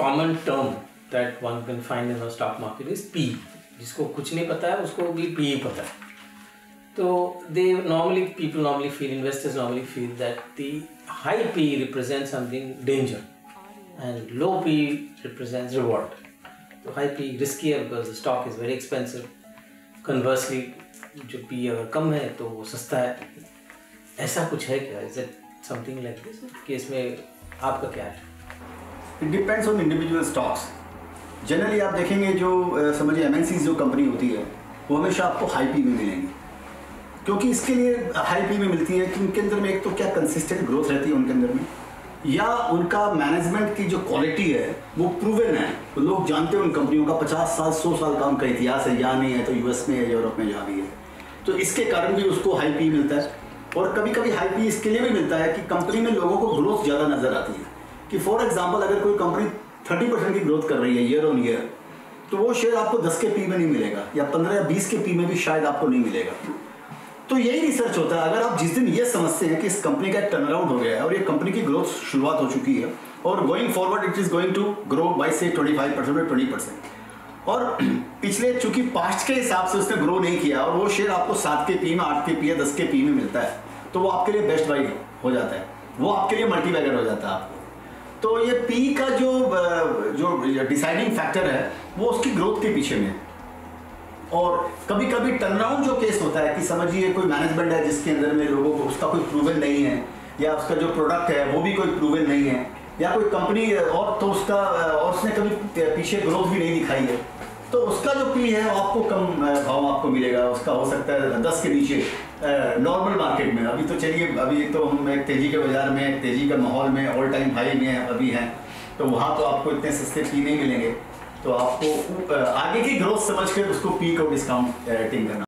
common term that one can find in the stock market is P. जिसको कुछ नहीं पता है उसको भी P पता है. तो people normally feel, investors normally feel that the high P represents something danger and low P represents reward. तो high P riskier because the stock is very expensive. Conversely, जो P अगर कम है तो वो सस्ता है. ऐसा कुछ है क्या? Is it something like this? कि इसमें आपका क्या है? It depends on individual stocks. Generally आप देखेंगे जो समझिए MNCs जो कंपनी होती है वो हमेशा आपको हाई पी में मिलेंगी. क्योंकि इसके लिए हाई पी में मिलती है कि उनके अंदर में एक तो क्या कंसिस्टेंट ग्रोथ रहती है उनके अंदर में, या उनका मैनेजमेंट की जो क्वालिटी है वो प्रूवन है. तो लोग जानते हैं उन कंपनियों का 50 साल 100 साल का उनका इतिहास है, या नहीं है तो US में है, यूरोप में जहाँ भी है. तो इसके कारण भी उसको हाई पी मिलता है. और कभी कभी हाई पी इसके लिए भी मिलता है कि कंपनी में लोगों को ग्रोथ ज़्यादा नजर आती है. कि फॉर एग्जाम्पल अगर कोई कंपनी 30% की ग्रोथ कर रही है ईयर ऑन ईयर, तो वो शेयर आपको 10 के पी में नहीं मिलेगा, या 15 या 20 के पी में भी शायद आपको नहीं मिलेगा. तो यही रिसर्च होता है. अगर आप जिस दिन ये समझते हैं कि इस कंपनी का टर्न अराउंड हो गया है और ये कंपनी की ग्रोथ शुरुआत हो चुकी है और going forward it is going to grow by से 25% और 20%, और पिछले चूंकि पास्ट के हिसाब से उसने ग्रो नहीं किया और वो शेयर आपको 7 के पी में 8 के पी या 10 के पी में मिलता है, तो वो आपके लिए बेस्ट बाई हो जाता है, वो आपके लिए मल्टी बैगर हो जाता है आपको. तो ये पी का जो डिसाइडिंग फैक्टर है वो उसकी ग्रोथ के पीछे में. और कभी कभी टर्नअराउंड जो केस होता है कि समझिए कोई मैनेजमेंट है जिसके अंदर में लोगों को उसका कोई प्रूवन नहीं है, या उसका जो प्रोडक्ट है वो भी कोई प्रूवन नहीं है, या कोई कंपनी और तो उसका और उसने कभी पीछे ग्रोथ भी नहीं दिखाई है, तो उसका जो पी है आपको कम भाव आपको मिलेगा. उसका हो सकता है 10 के नीचे नॉर्मल मार्केट में. अभी तो चलिए अभी तो हम एक तेजी के बाजार में, तेजी के माहौल में, ऑल टाइम हाई में अभी हैं, तो वहाँ तो आपको इतने सस्ते पी नहीं मिलेंगे. तो आपको आगे की ग्रोथ समझ कर उसको पी को डिस्काउंटिंग करना.